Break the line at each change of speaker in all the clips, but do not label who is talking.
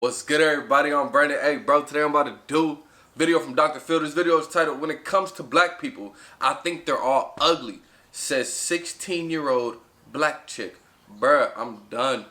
What's good, everybody? I'm Brandon. Hey, bro, today I'm about to do video from Dr. Phil. This video is titled, "When It Comes to Black People, I Think They're All Ugly," says 16-year-old black chick. Bruh, I'm done.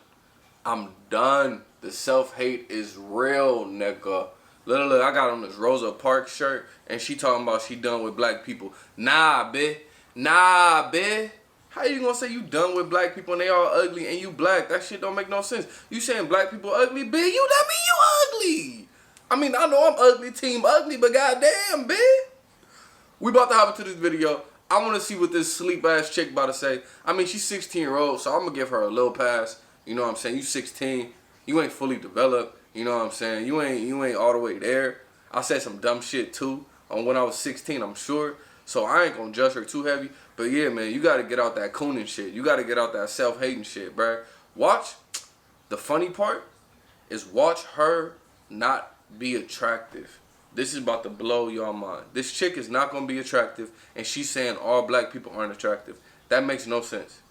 I'm done. The self-hate is real, nigga. Literally, I got on this Rosa Parks shirt, and she talking about she done with black people. Nah, bitch. Nah, bitch. How you gonna say you done with black people and they all ugly and you black? That shit don't make no sense. You saying black people ugly, bitch? That mean you ugly. I mean, I know I'm ugly, team ugly, but goddamn, bitch. We about to hop into this video. I want to see what this sleep ass chick about to say. I mean, she's 16-year-old, so I'm gonna give her a little pass. You know what I'm saying? You 16, you ain't fully developed. You know what I'm saying? You ain't all the way there. I said some dumb shit too on when I was 16, I'm sure. So I ain't gonna judge her too heavy. But yeah, man, you gotta get out that cooning shit. You gotta get out that self-hating shit, bruh. Watch. The funny part is watch her not be attractive. This is about to blow your mind. This chick is not gonna be attractive, and she's saying all black people aren't attractive. That makes no sense.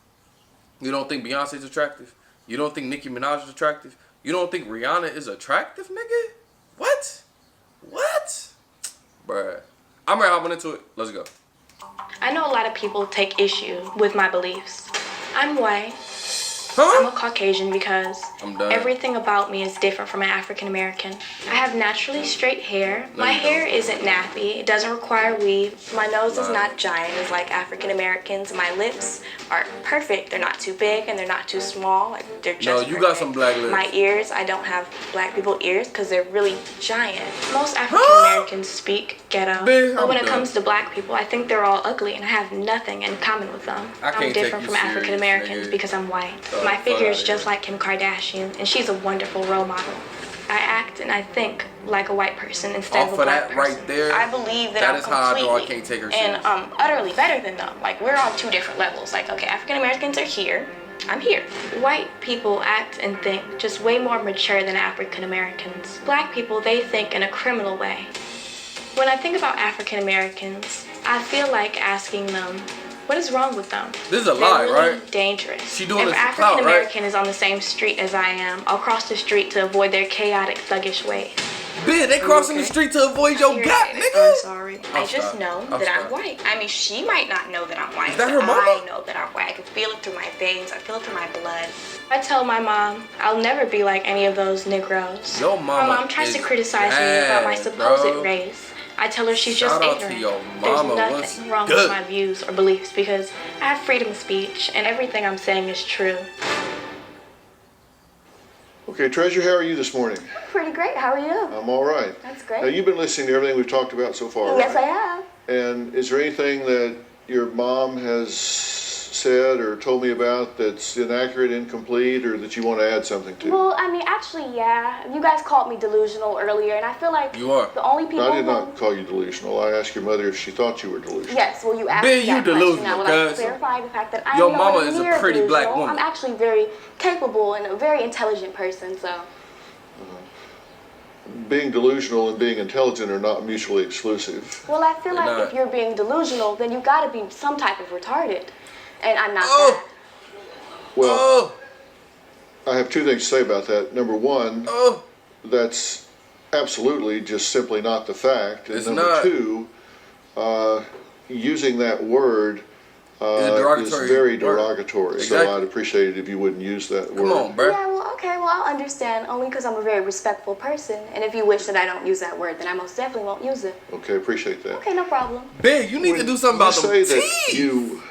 You don't think Beyonce's attractive? You don't think Nicki Minaj is attractive? You don't think Rihanna is attractive, nigga? What? What? Bruh. I'm ready to hop into it. Let's go.
I know a lot of people take issue with my beliefs. I'm white.
Huh?
I'm a Caucasian because everything about me is different from an African American. I have naturally straight hair. My hair isn't nappy. It doesn't require weave. My nose is not giant as like African Americans. My lips are perfect. They're not too big and they're not too small. Like they're just perfect.
Got some black lips.
My ears, I don't have black people ears because they're really giant. Most African Americans speak ghetto. But when it comes to black people, I think they're all ugly and I have nothing in common with them. I'm different from African Americans because I'm white. My figure is just like Kim Kardashian, and she's a wonderful role model. I act and I think like a white person instead of a black person.
Right there,
I believe that I'm completely and utterly better than them. Like, we're on two different levels. Like, okay, African Americans are here. I'm here. White people act and think just way more mature than African Americans. Black people, they think in a criminal way. When I think about African Americans, I feel like asking them, what is wrong with them?
This is a lie,
really
right?
Dangerous.
She doing
if
this
an African American is on the same street as I am, I'll cross the street to avoid their chaotic, thuggish ways.
Bitch, they crossing the street to avoid your gap, nigga.
I'm sorry. I just know that I'm white. I mean, she might not know that I'm white.
Is that her mama?
I know that I'm white. I can feel it through my veins. I feel it through my blood. I tell my mom I'll never be like any of those Negroes.
Your mama
my mom tries to criticize me about my supposed race. I tell her she's just ignorant. There's nothing wrong with my views or beliefs because I have freedom of speech and everything I'm saying is true.
Okay, Treasure, how are you this morning?
Pretty great. How are you?
I'm all right.
That's great.
Now, you've been listening to everything we've talked about so far,
Yes,
right?
I have.
And is there anything that your mom has said or told me about that's inaccurate, incomplete, or that you want to add something to?
Well, I mean, actually, yeah. You guys called me delusional earlier, and I feel like
you are.
The only people
I did not call you delusional. I asked your mother if she thought you were delusional.
Yes, well, you asked me that question. I would like to clarify the fact that I'm
your mama is a pretty black woman.
I'm actually very capable and a very intelligent person, so.
Being delusional and being intelligent are not mutually exclusive.
Well, I feel like if you're being delusional, then you got to be some type of retarded. And I'm not that.
Well, I have two things to say about that. Number one, that's absolutely just simply not the fact. And number two, using that word is very derogatory.
Exactly.
So I'd appreciate it if you wouldn't use that word.
Come on, bro.
Yeah, well, okay, well, I'll understand, only because I'm a very respectful person. And if you wish that I don't use that word, then I most definitely won't use it.
Okay, appreciate that.
Okay, no problem.
Big, you need to do something about them
teeth. You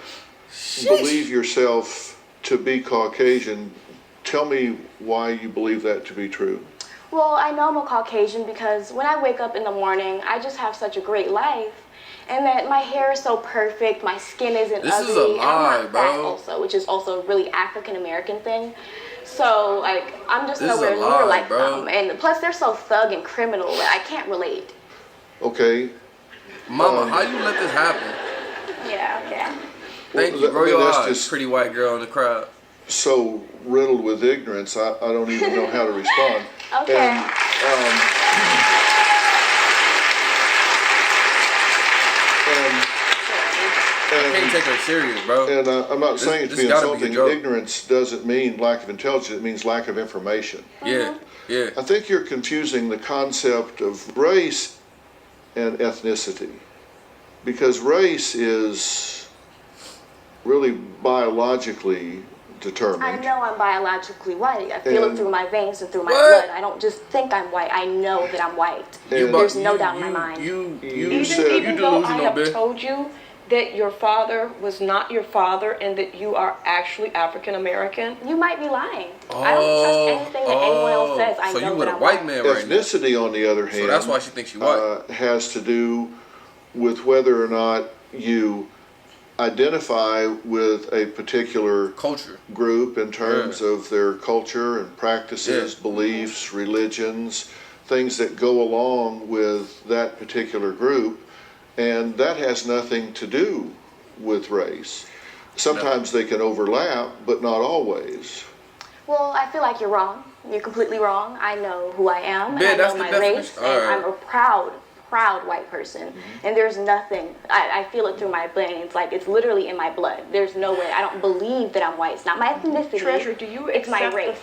say that you believe yourself to be Caucasian. Tell me why you believe that to be true.
Well, I know I'm a Caucasian because when I wake up in the morning, I just have such a great life. And that my hair is so perfect, my skin isn't ugly.
This is a lie,
I'm not fat also, which is also a really African American thing. So, like, I'm just nowhere near like them. And plus, they're so thug and criminal that I can't relate.
Okay.
Mama, how you let this happen?
Yeah, okay.
Thank you, bro. Your eyes, pretty white girl in the crowd.
So riddled with ignorance, I don't even know how to respond.
Okay.
I can't take her serious, bro.
And I'm not saying it's being insulting. Ignorance doesn't mean lack of intelligence. It means lack of information.
Yeah, yeah.
I think you're confusing the concept of race and ethnicity, because race is really biologically determined.
I know I'm biologically white. I feel it through my veins and through my blood. I don't just think I'm white. I know that I'm white. There's no doubt in my mind.
Even though I have told you that your father was not your father and that you are actually African American,
you might be lying. I don't trust anything that anyone else says. I know
you
that
with
I'm
a white man right now.
Ethnicity, on the other hand,
so that's why she thinks she's white.
Has to do with whether or not you identify with a particular
culture
group in terms of their culture and practices, beliefs, religions, things that go along with that particular group, and that has nothing to do with race. Sometimes they can overlap, but not always.
Well, I feel like you're wrong. You're completely wrong. I know who I am, and I know my race, and I'm a proud white person, and there's nothing, I feel it through my veins, like it's literally in my blood. There's no way. I don't believe that I'm white. It's not my ethnicity.
Treasure, do you
it's my race.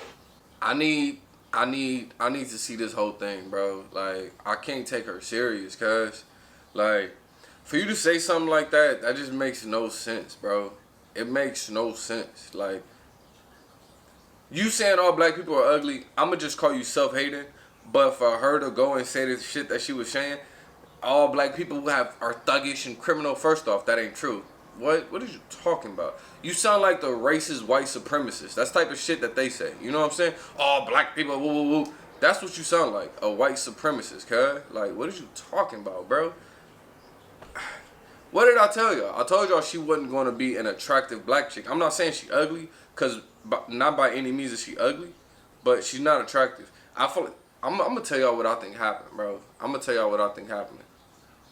I need to see this whole thing, bro. Like, I can't take her serious, cuz like, for you to say something like that just makes no sense, bro. It makes no sense. Like, you saying all black people are ugly, I'ma just call you self-hating. But for her to go and say this shit that she was saying, all black people who are thuggish and criminal, first off, that ain't true. What are you talking about? You sound like the racist white supremacist. That's the type of shit that they say. You know what I'm saying? All black people, woo, woo, woo. That's what you sound like, a white supremacist, cuz. Like, what are you talking about, bro? What did I tell y'all? I told y'all she wasn't going to be an attractive black chick. I'm not saying she ugly, because not by any means is she ugly, but she's not attractive. I feel like, I'm going to tell y'all what I think happened, bro. I'm going to tell y'all what I think happened.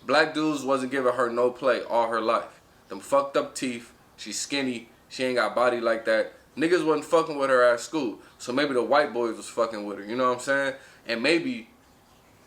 Black dudes wasn't giving her no play all her life. Them fucked up teeth. She's skinny. She ain't got body like that. Niggas wasn't fucking with her at school. So maybe the white boys was fucking with her. You know what I'm saying? And maybe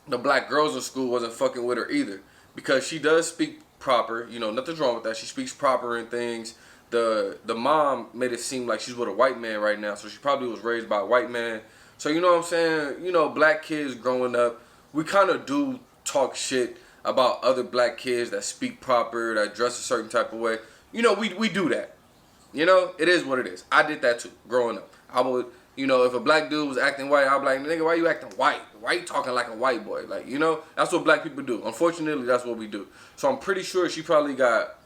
the black girls in school wasn't fucking with her either. Because she does speak proper. You know, nothing's wrong with that. She speaks proper and things. The mom made it seem like she's with a white man right now. So she probably was raised by a white man. So you know what I'm saying? You know, black kids growing up, we kind of do talk shit about other black kids that speak proper, that dress a certain type of way. You know, we do that. You know, it is what it is. I did that too, growing up. I would, you know, if a black dude was acting white, I'd be like, nigga, why you acting white? Why you talking like a white boy? Like, you know, that's what black people do. Unfortunately, that's what we do. So I'm pretty sure she probably got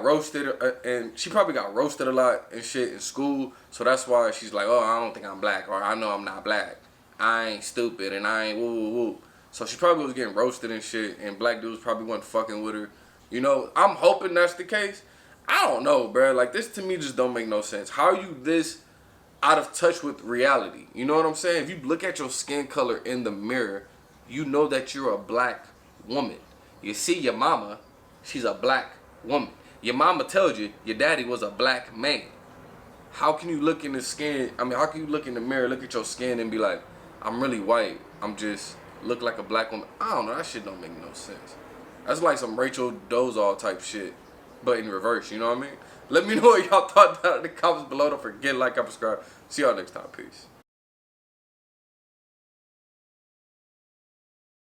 roasted, and she probably got roasted a lot and shit in school. So that's why she's like, oh, I don't think I'm black, or I know I'm not black. I ain't stupid, and I ain't woo woo woo. So she probably was getting roasted and shit, and black dudes probably wasn't fucking with her. You know, I'm hoping that's the case. I don't know, bro. Like, this to me just don't make no sense. How are you this out of touch with reality? You know what I'm saying? If you look at your skin color in the mirror, you know that you're a black woman. You see your mama, she's a black woman. Your mama tells you your daddy was a black man. How can you look in the skin? I mean, how can you look in the mirror, look at your skin, and be like, I'm really white. I'm just look like a black woman. I don't know. That shit don't make no sense. That's like some Rachel Dolezal type shit, but in reverse. You know what I mean? Let me know what y'all thought down in the comments below. Don't forget to like and subscribe. See y'all next time. Peace.